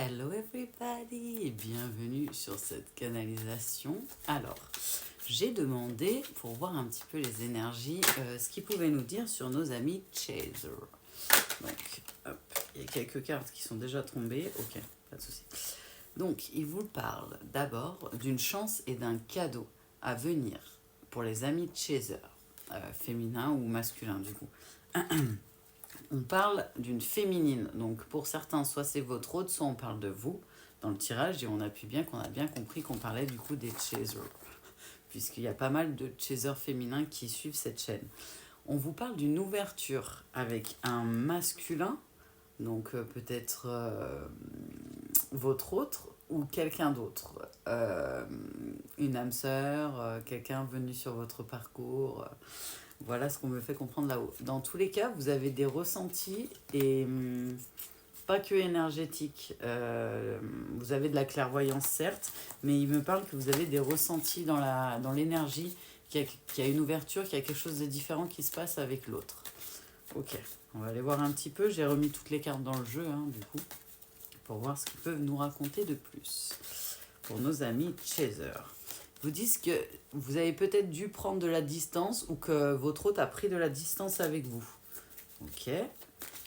Hello everybody et bienvenue sur cette canalisation. Alors, j'ai demandé pour voir un petit peu les énergies, ce qu'ils pouvaient nous dire sur nos amis Chaser. Donc, hop, il y a quelques cartes qui sont déjà tombées. Ok, pas de souci. Donc, ils vous parlent d'abord d'une chance et d'un cadeau à venir pour les amis Chaser, féminin ou masculin du coup. On parle d'une féminine, donc pour certains, soit c'est votre autre, soit on parle de vous dans le tirage, et on appuie bien qu'on a bien compris qu'on parlait du coup des chasers, puisqu'il y a pas mal de chasers féminins qui suivent cette chaîne. On vous parle d'une ouverture avec un masculin, donc peut-être votre autre ou quelqu'un d'autre, une âme sœur, quelqu'un venu sur votre parcours. Voilà ce qu'on me fait comprendre là-haut. Dans tous les cas, vous avez des ressentis et pas que énergétiques. Vous avez de la clairvoyance, certes, mais il me parle que vous avez des ressentis dans l'énergie, qu'il y a une ouverture, qu'il y a quelque chose de différent qui se passe avec l'autre. Ok, on va aller voir un petit peu. J'ai remis toutes les cartes dans le jeu, du coup, pour voir ce qu'ils peuvent nous raconter de plus. Pour nos amis Chaser. Vous disent que vous avez peut-être dû prendre de la distance ou que votre hôte a pris de la distance avec vous. Ok.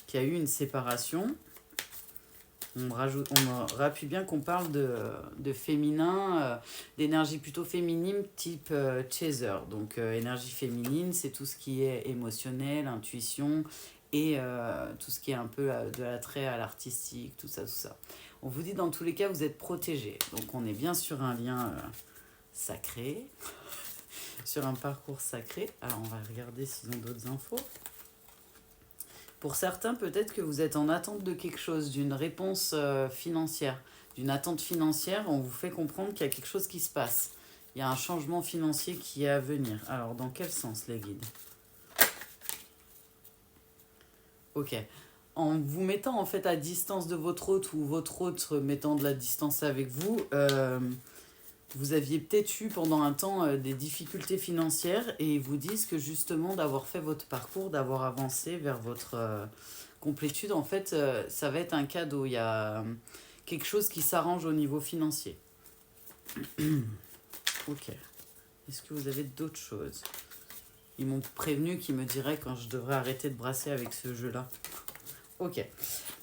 Qu'il y a eu une séparation. On rappuie bien qu'on parle de féminin, d'énergie plutôt féminine type chaser. Donc énergie féminine, c'est tout ce qui est émotionnel, intuition et tout ce qui est un peu de l'attrait à l'artistique, tout ça, tout ça. On vous dit dans tous les cas, vous êtes protégés. Donc on est bien sur un lien... sacré, sur un parcours sacré. Alors on va regarder s'ils ont d'autres infos. Pour certains, peut-être que vous êtes en attente de quelque chose, d'une réponse financière, d'une attente financière. On vous fait comprendre qu'il y a quelque chose qui se passe. Il y a un changement financier qui est à venir. Alors dans quel sens les guides? Ok. En vous mettant en fait à distance de votre hôte ou votre hôte mettant de la distance avec vous, vous aviez peut-être eu pendant un temps des difficultés financières et ils vous disent que justement d'avoir fait votre parcours, d'avoir avancé vers votre complétude, en fait, ça va être un cadeau. Il y a quelque chose qui s'arrange au niveau financier. Ok. Est-ce que vous avez d'autres choses? Ils m'ont prévenu qu'ils me diraient quand je devrais arrêter de brasser avec ce jeu-là. Ok.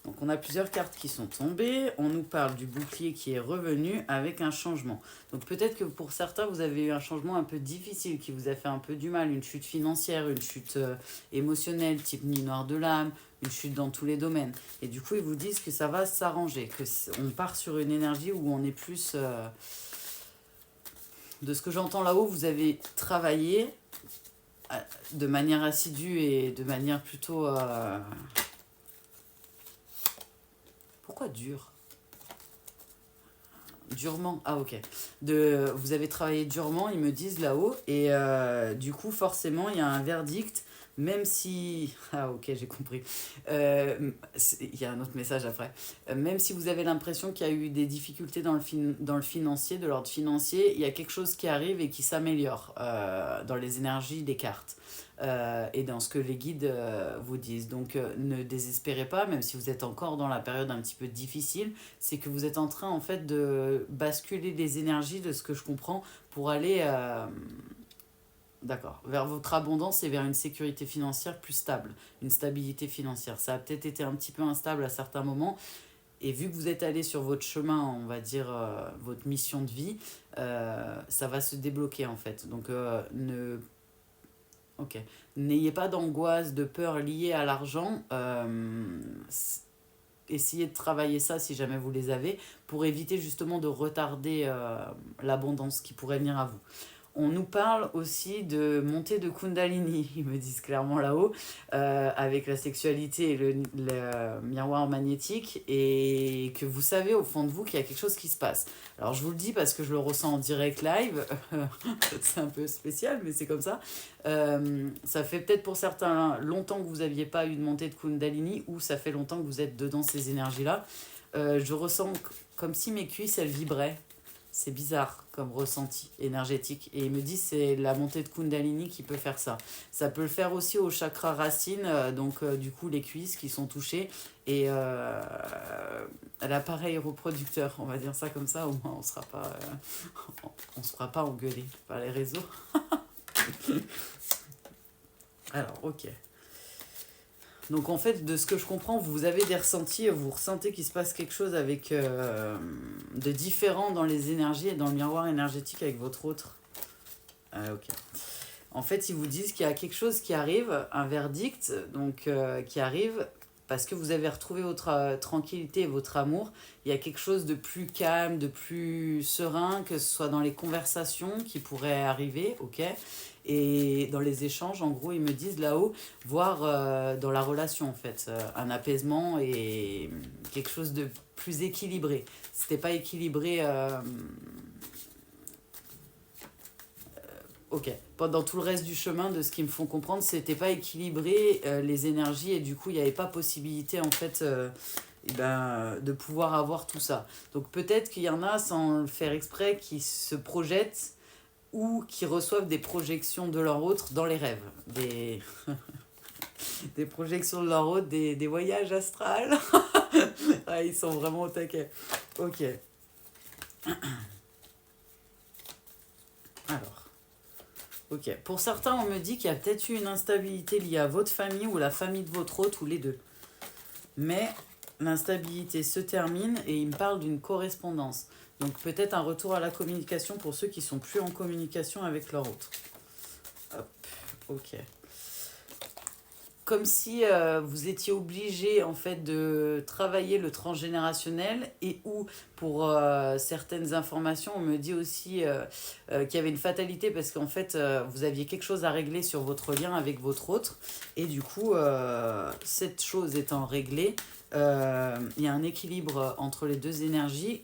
Donc on a plusieurs cartes qui sont tombées. On nous parle du bouclier qui est revenu avec un changement. Donc peut-être que pour certains, vous avez eu un changement un peu difficile qui vous a fait un peu du mal. Une chute financière, une chute émotionnelle, type nuit noire de l'âme, une chute dans tous les domaines. Et du coup, ils vous disent que ça va s'arranger, qu'on part sur une énergie où on est plus... de ce que j'entends là-haut, vous avez travaillé de manière assidue et de manière plutôt... Pourquoi dur? Durement, ah ok. Vous avez travaillé durement, ils me disent là-haut, et du coup, forcément, il y a un verdict, même si... Ah ok, j'ai compris. Il y a un autre message après. Même si vous avez l'impression qu'il y a eu des difficultés dans le financier, de l'ordre financier, il y a quelque chose qui arrive et qui s'améliore dans les énergies des cartes. Et dans ce que les guides vous disent. Donc ne désespérez pas, même si vous êtes encore dans la période un petit peu difficile, c'est que vous êtes en train en fait de basculer les énergies de ce que je comprends pour aller d'accord, vers votre abondance et vers une sécurité financière plus stable, une stabilité financière. Ça a peut-être été un petit peu instable à certains moments. Et vu que vous êtes allé sur votre chemin, on va dire votre mission de vie, ça va se débloquer en fait. Donc Ok. N'ayez pas d'angoisse, de peur liée à l'argent. Essayez de travailler ça si jamais vous les avez pour éviter justement de retarder l'abondance qui pourrait venir à vous. On nous parle aussi de montée de Kundalini, ils me disent clairement là-haut, avec la sexualité et le miroir magnétique, et que vous savez au fond de vous qu'il y a quelque chose qui se passe. Alors je vous le dis parce que je le ressens en direct live, c'est un peu spécial, mais c'est comme ça. Ça fait peut-être pour certains longtemps que vous n'aviez pas eu de montée de Kundalini, ou ça fait longtemps que vous êtes dedans ces énergies-là. Je ressens comme si mes cuisses, elles vibraient. C'est bizarre comme ressenti énergétique. Et il me dit c'est la montée de Kundalini qui peut faire ça. Ça peut le faire aussi au chakra racine, donc du coup les cuisses qui sont touchées et l'appareil reproducteur, on va dire ça comme ça, au moins on se fera pas engueuler par les réseaux. Alors, ok. Donc en fait, de ce que je comprends, vous avez des ressentis, vous ressentez qu'il se passe quelque chose avec de différent dans les énergies et dans le miroir énergétique avec votre autre. Ok. En fait, ils vous disent qu'il y a quelque chose qui arrive, un verdict, donc qui arrive parce que vous avez retrouvé votre tranquillité et votre amour. Il y a quelque chose de plus calme, de plus serein, que ce soit dans les conversations qui pourraient arriver, ok. Et dans les échanges, en gros, ils me disent là-haut, voire dans la relation, en fait, un apaisement et quelque chose de plus équilibré. C'était pas équilibré, ok. Pendant tout le reste du chemin, de ce qu'ils me font comprendre, c'était pas équilibré les énergies et du coup, il n'y avait pas possibilité, en fait, de pouvoir avoir tout ça. Donc peut-être qu'il y en a, sans le faire exprès, qui se projettent ou qui reçoivent des projections de leur autre dans les rêves. Des projections de leur autre, des voyages astrales. Ah, ils sont vraiment au taquet. Ok. Alors. Ok. Pour certains, on me dit qu'il y a peut-être eu une instabilité liée à votre famille ou la famille de votre hôte ou les deux. Mais l'instabilité se termine et il me parle d'une correspondance. Donc peut-être un retour à la communication pour ceux qui sont plus en communication avec leur autre. Hop, ok. Comme si vous étiez obligé en fait de travailler le transgénérationnel et ou pour certaines informations on me dit aussi qu'il y avait une fatalité parce qu'en fait vous aviez quelque chose à régler sur votre lien avec votre autre et du coup cette chose étant réglée il y a un équilibre entre les deux énergies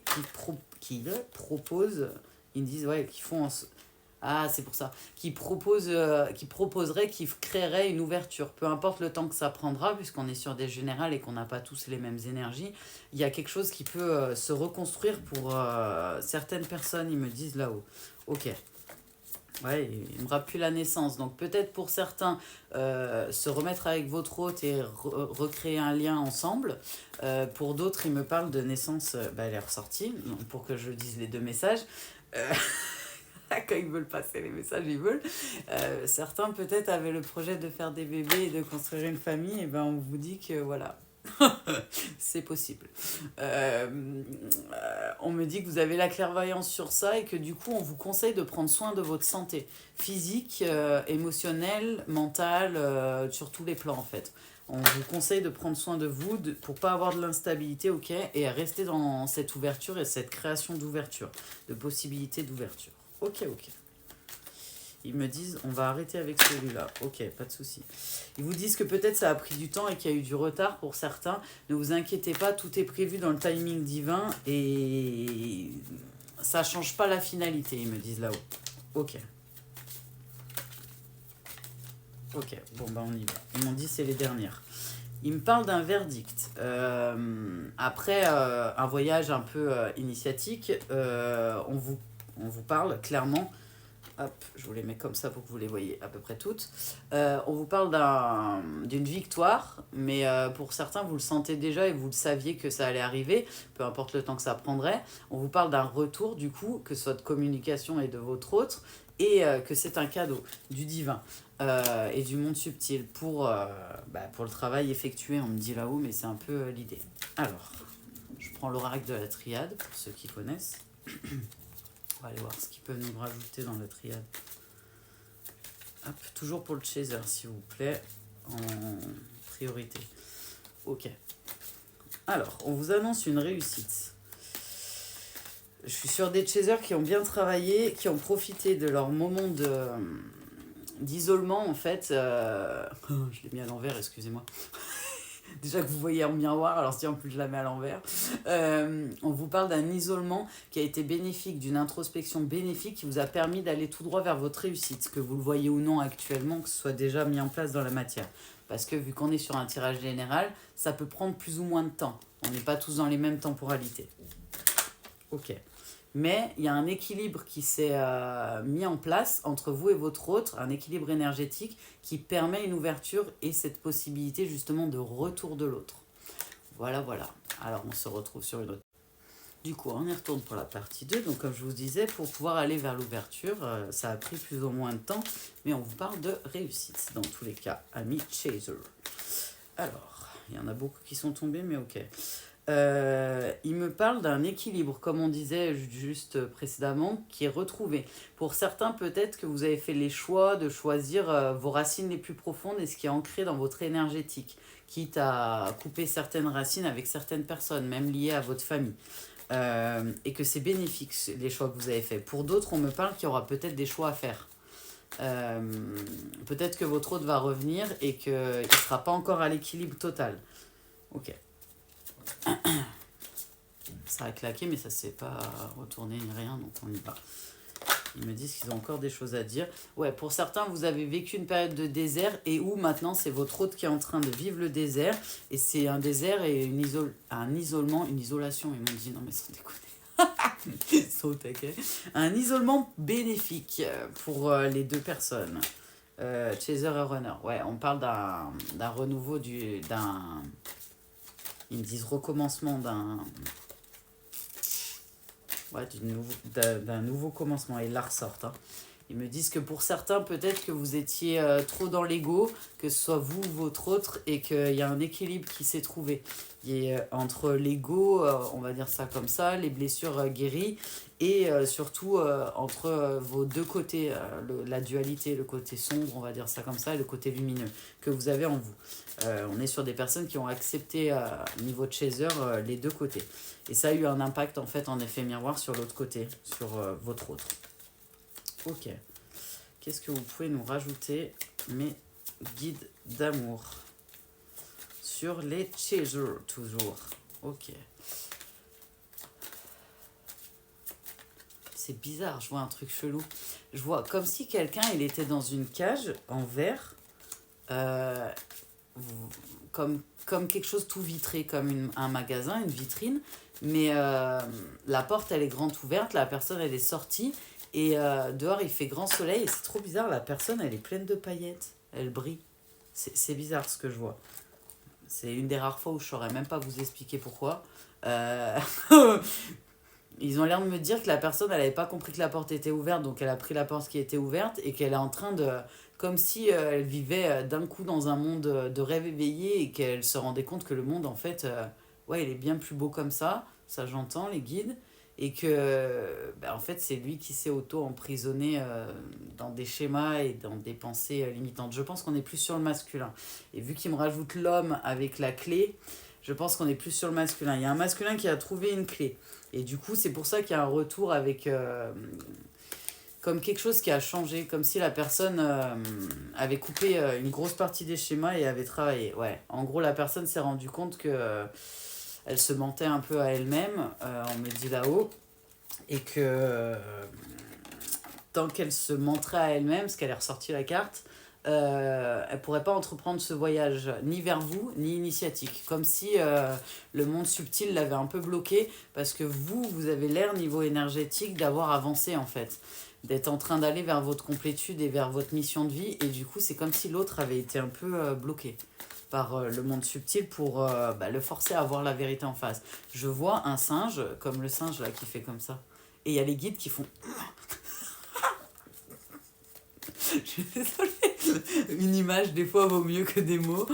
qui proposent ils me disent ouais qui font ah, c'est pour ça. Qui proposerait, qui créerait une ouverture. Peu importe le temps que ça prendra, puisqu'on est sur des générales et qu'on n'a pas tous les mêmes énergies, il y a quelque chose qui peut se reconstruire pour certaines personnes, ils me disent là-haut. Ok. Ouais, il me rappelle la naissance. Donc peut-être pour certains, se remettre avec votre hôte et recréer un lien ensemble. Pour d'autres, il me parle de naissance, elle est ressortie, donc pour que je dise les deux messages. Quand ils veulent passer les messages, ils veulent. Certains peut-être avaient le projet de faire des bébés et de construire une famille, et ben on vous dit que voilà, c'est possible. On me dit que vous avez la clairvoyance sur ça et que du coup on vous conseille de prendre soin de votre santé physique, émotionnelle, mentale, sur tous les plans en fait. On vous conseille de prendre soin de vous pour pas avoir de l'instabilité, ok, et rester dans cette ouverture et cette création d'ouverture, de possibilités d'ouverture. Ok, ok. Ils me disent, on va arrêter avec celui-là. Ok, pas de souci. Ils vous disent que peut-être ça a pris du temps et qu'il y a eu du retard pour certains. Ne vous inquiétez pas, tout est prévu dans le timing divin et ça change pas la finalité, ils me disent là-haut. Ok. Ok, bon bah on y va. Ils m'ont dit c'est les dernières. Ils me parlent d'un verdict. Après un voyage un peu initiatique, on vous parle clairement. Hop, je vous les mets comme ça pour que vous les voyez à peu près toutes. On vous parle d'une victoire, mais pour certains, vous le sentez déjà et vous le saviez que ça allait arriver, peu importe le temps que ça prendrait. On vous parle d'un retour, du coup, que ce soit de communication et de votre autre, et que c'est un cadeau du divin et du monde subtil pour le travail effectué, on me dit là-haut, mais c'est un peu l'idée. Alors, je prends l'oracle de la triade, pour ceux qui connaissent. On va aller voir ce qu'ils peuvent nous rajouter dans la triade. Hop, toujours pour le chaser, s'il vous plaît, en priorité. Ok. Alors, on vous annonce une réussite. Je suis sur des chasers qui ont bien travaillé, qui ont profité de leur moment d'isolement, en fait. Je l'ai mis à l'envers, excusez-moi. Déjà que vous voyez en miroir, alors si en plus je la mets à l'envers. On vous parle d'un isolement qui a été bénéfique, d'une introspection bénéfique qui vous a permis d'aller tout droit vers votre réussite, que vous le voyez ou non actuellement, que ce soit déjà mis en place dans la matière. Parce que vu qu'on est sur un tirage général, ça peut prendre plus ou moins de temps. On n'est pas tous dans les mêmes temporalités. Ok. mais il y a un équilibre qui s'est mis en place entre vous et votre autre, un équilibre énergétique qui permet une ouverture et cette possibilité justement de retour de l'autre. Voilà, voilà. Alors on se retrouve sur une autre. Du coup, on y retourne pour la partie 2. Donc, comme je vous disais, pour pouvoir aller vers l'ouverture, ça a pris plus ou moins de temps, mais on vous parle de réussite dans tous les cas, ami Chaser. Alors, il y en a beaucoup qui sont tombés, mais ok. Il me parle d'un équilibre, comme on disait juste précédemment, qui est retrouvé. Pour certains, peut-être que vous avez fait les choix de choisir vos racines les plus profondes et ce qui est ancré dans votre énergétique, quitte à couper certaines racines avec certaines personnes, même liées à votre famille. Et que c'est bénéfique les choix que vous avez faits. Pour d'autres, on me parle qu'il y aura peut-être des choix à faire. Peut-être que votre autre va revenir et qu'il ne sera pas encore à l'équilibre total. Ok. Ça a claqué, mais ça ne s'est pas retourné ni rien, donc on y va. Ils me disent qu'ils ont encore des choses à dire. Ouais, pour certains, vous avez vécu une période de désert et où maintenant c'est votre hôte qui est en train de vivre le désert. Et c'est un désert et un isolement, une isolation. Ils m'ont dit non mais sans déconner. Ils sont au taquet. Un isolement bénéfique pour les deux personnes. Chaser et Runner. Ouais, on parle d'un renouveau, ils me disent recommencement d'un nouveau commencement. Ils la ressortent. Hein. Ils me disent que pour certains, peut-être que vous étiez trop dans l'ego, que ce soit vous ou votre autre, et qu'il y a un équilibre qui s'est trouvé. Et, entre l'ego, on va dire ça comme ça, les blessures guéries, et surtout entre vos deux côtés, la dualité, le côté sombre, on va dire ça comme ça, et le côté lumineux que vous avez en vous. On est sur des personnes qui ont accepté, niveau de chaser, les deux côtés. Et ça a eu un impact, en fait, en effet miroir sur l'autre côté, sur votre autre. Ok. Qu'est-ce que vous pouvez nous rajouter, mes guides d'amour? Sur les chasers, toujours. Ok. C'est bizarre, je vois un truc chelou. Je vois comme si quelqu'un, il était dans une cage en verre, comme quelque chose tout vitré, comme un magasin, une vitrine. Mais la porte, elle est grande ouverte, la personne, elle est sortie. Et dehors, il fait grand soleil. Et c'est trop bizarre, la personne, elle est pleine de paillettes. Elle brille. C'est bizarre ce que je vois. C'est une des rares fois où je ne saurais même pas vous expliquer pourquoi. Ils ont l'air de me dire que la personne, elle n'avait pas compris que la porte était ouverte. Donc, elle a pris la porte qui était ouverte et qu'elle est en train de... Comme si elle vivait d'un coup dans un monde de rêve éveillé et qu'elle se rendait compte que le monde, en fait, ouais, il est bien plus beau comme ça. Ça, j'entends, les guides. Et que, en fait, c'est lui qui s'est auto-emprisonné dans des schémas et dans des pensées limitantes. Je pense qu'on est plus sur le masculin. Et vu qu'il me rajoute l'homme avec la clé, je pense qu'on est plus sur le masculin. Il y a un masculin qui a trouvé une clé. Et du coup, c'est pour ça qu'il y a un retour avec... comme quelque chose qui a changé, comme si la personne avait coupé une grosse partie des schémas et avait travaillé. Ouais, en gros, la personne s'est rendue compte que elle se mentait un peu à elle-même, on me dit là-haut, et que tant qu'elle se menterait à elle-même, parce qu'elle est ressortie la carte, elle pourrait pas entreprendre ce voyage ni vers vous ni initiatique, comme si le monde subtil l'avait un peu bloqué, parce que vous avez l'air niveau énergétique d'avoir avancé en fait, d'être en train d'aller vers votre complétude et vers votre mission de vie, et du coup c'est comme si l'autre avait été un peu bloqué par le monde subtil pour le forcer à voir la vérité en face. Je vois un singe, comme le singe là qui fait comme ça, et il y a les guides qui font... Je suis désolée. Une image, des fois, vaut mieux que des mots.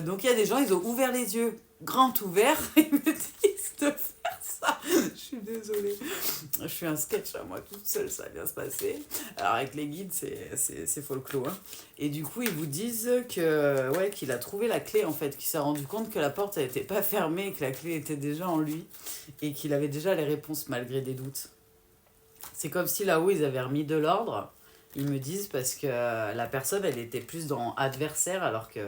Donc, il y a des gens, ils ont ouvert les yeux, grand ouverts, et ils me disent de faire ça. Je suis désolée. Je suis un sketch à moi toute seule, ça va bien se passer. Alors, avec les guides, c'est folklore. Hein. Et du coup, ils vous disent que, ouais, qu'il a trouvé la clé, en fait, qu'il s'est rendu compte que la porte, elle n'était pas fermée, que la clé était déjà en lui, et qu'il avait déjà les réponses malgré des doutes. C'est comme si là-haut, ils avaient remis de l'ordre. Ils me disent parce que la personne, elle était plus dans adversaire, alors que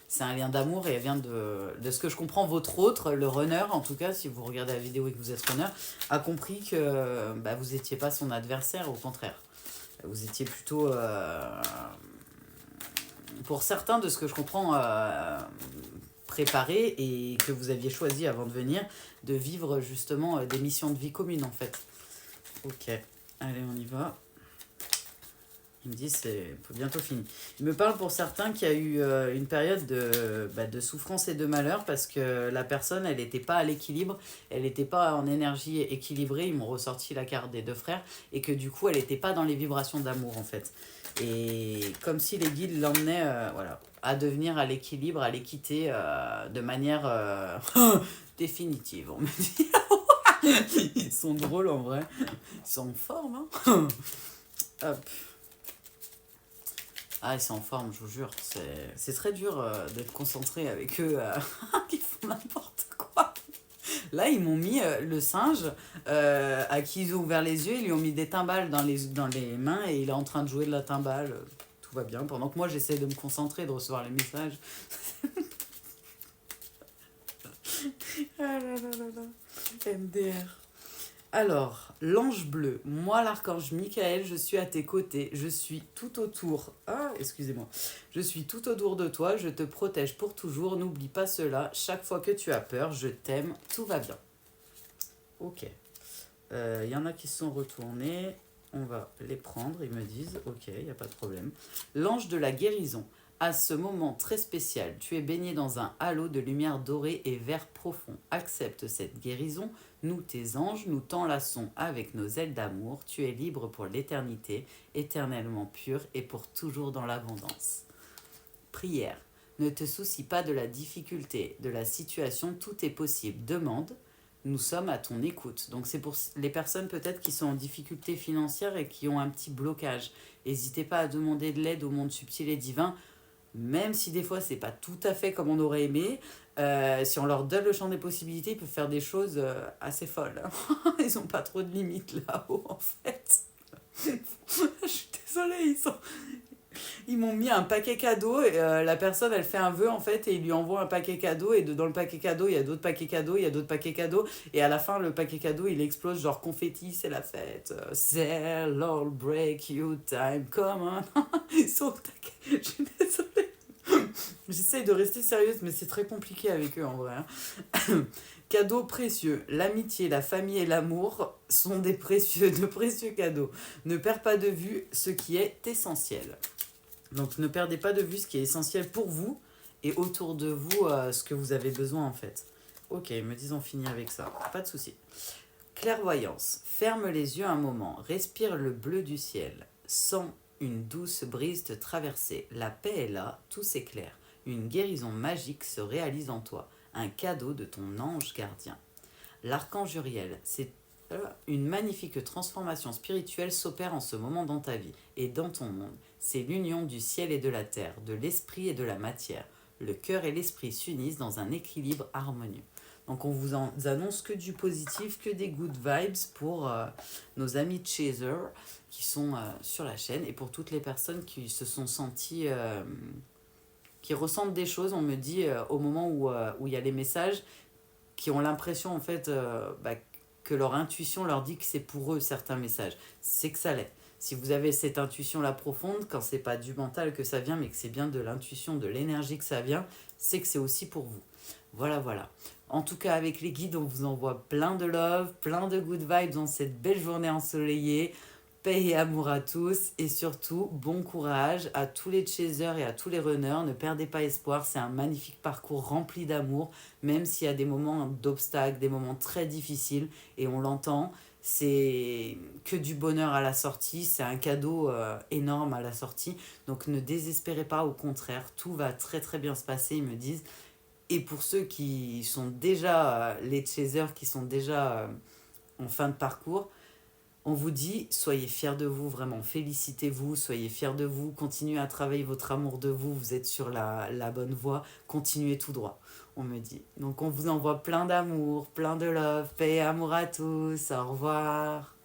c'est un lien d'amour et elle vient de ce que je comprends, votre autre, le runner, en tout cas, si vous regardez la vidéo et que vous êtes runner, a compris que vous n'étiez pas son adversaire, au contraire. Vous étiez plutôt, pour certains, de ce que je comprends, préparé et que vous aviez choisi avant de venir, de vivre justement des missions de vie communes en fait. Ok, allez on y va. Il me dit c'est bientôt fini. Il me parle pour certains qu'il y a eu une période de souffrance et de malheur parce que la personne, elle n'était pas à l'équilibre, elle n'était pas en énergie équilibrée. Ils m'ont ressorti la carte des deux frères et que du coup, elle n'était pas dans les vibrations d'amour en fait. Et comme si les guides l'emmenaient voilà, à devenir à l'équilibre, à l'équité de manière définitive. On me dit. Ils sont drôles en vrai. Ils sont en forme. Hein. Hop. Ah, ils sont en forme, je vous jure. C'est très dur d'être concentré avec eux qui font n'importe quoi. Là, ils m'ont mis le singe à qui ils ont ouvert les yeux. Ils lui ont mis des timbales dans les mains et il est en train de jouer de la timbale. Tout va bien. Pendant que moi, j'essaie de me concentrer, de recevoir les messages. Ah là là là là. MDR. Alors, l'ange bleu, moi l'archange Michael, je suis à tes côtés, je suis tout autour. Ah, excusez-moi. Je suis tout autour de toi, je te protège pour toujours, n'oublie pas cela. Chaque fois que tu as peur, je t'aime, tout va bien. Ok. Y en a qui se sont retournés, on va les prendre, ils me disent, ok, il n'y a pas de problème. L'ange de la guérison. À ce moment très spécial, tu es baigné dans un halo de lumière dorée et vert profond. Accepte cette guérison. Nous, tes anges, nous t'enlaçons avec nos ailes d'amour. Tu es libre pour l'éternité, éternellement pur et pour toujours dans l'abondance. Prière. Ne te soucie pas de la difficulté, de la situation, tout est possible. Demande. Nous sommes à ton écoute. Donc c'est pour les personnes peut-être qui sont en difficulté financière et qui ont un petit blocage. N'hésitez pas à demander de l'aide au monde subtil et divin. Même si des fois c'est pas tout à fait comme on aurait aimé, si on leur donne le champ des possibilités, ils peuvent faire des choses assez folles. Ils ont pas trop de limites là-haut en fait. Je suis désolée, ils m'ont mis un paquet cadeau et la personne elle fait un vœu en fait et il lui envoie un paquet cadeau et dans le paquet cadeau il y a d'autres paquets cadeaux, il y a d'autres paquets cadeaux et à la fin le paquet cadeau il explose genre confetti, c'est la fête. Cell all break you time, come on. Ils sont au taquet. Je suis désolée. J'essaye de rester sérieuse mais c'est très compliqué avec eux en vrai. Hein. Cadeaux précieux, l'amitié, la famille et l'amour sont de précieux cadeaux. Ne perds pas de vue ce qui est essentiel. Donc ne perdez pas de vue ce qui est essentiel pour vous et autour de vous ce que vous avez besoin en fait. Ok, ils me disent on finit avec ça, pas de souci. Clairvoyance, ferme les yeux un moment, respire le bleu du ciel, sens une douce brise te traverser, la paix est là, tout s'éclaire, une guérison magique se réalise en toi, un cadeau de ton ange gardien. L'archange Uriel, c'est une magnifique transformation spirituelle s'opère en ce moment dans ta vie et dans ton monde. C'est l'union du ciel et de la terre, de l'esprit et de la matière. Le cœur et l'esprit s'unissent dans un équilibre harmonieux. Donc on vous annonce que du positif, que des good vibes pour nos amis Chaser qui sont sur la chaîne et pour toutes les personnes qui se sont senties, qui ressentent des choses, on me dit au moment où il y a les messages, qui ont l'impression en fait que leur intuition leur dit que c'est pour eux certains messages. C'est que ça l'est. Si vous avez cette intuition-là profonde, quand c'est pas du mental que ça vient, mais que c'est bien de l'intuition, de l'énergie que ça vient, c'est que c'est aussi pour vous. Voilà, voilà. En tout cas, avec les guides, on vous envoie plein de love, plein de good vibes dans cette belle journée ensoleillée. Paix et amour à tous et surtout, bon courage à tous les chasers et à tous les runners. Ne perdez pas espoir, c'est un magnifique parcours rempli d'amour, même s'il y a des moments d'obstacles, des moments très difficiles et on l'entend. C'est que du bonheur à la sortie, c'est un cadeau énorme à la sortie. Donc ne désespérez pas, au contraire, tout va très très bien se passer, ils me disent. Et pour ceux qui sont déjà, les chasers qui sont déjà en fin de parcours, on vous dit, soyez fiers de vous, vraiment, félicitez-vous, soyez fiers de vous, continuez à travailler votre amour de vous, vous êtes sur la bonne voie, continuez tout droit, on me dit. Donc on vous envoie plein d'amour, plein de love, paix et amour à tous, au revoir.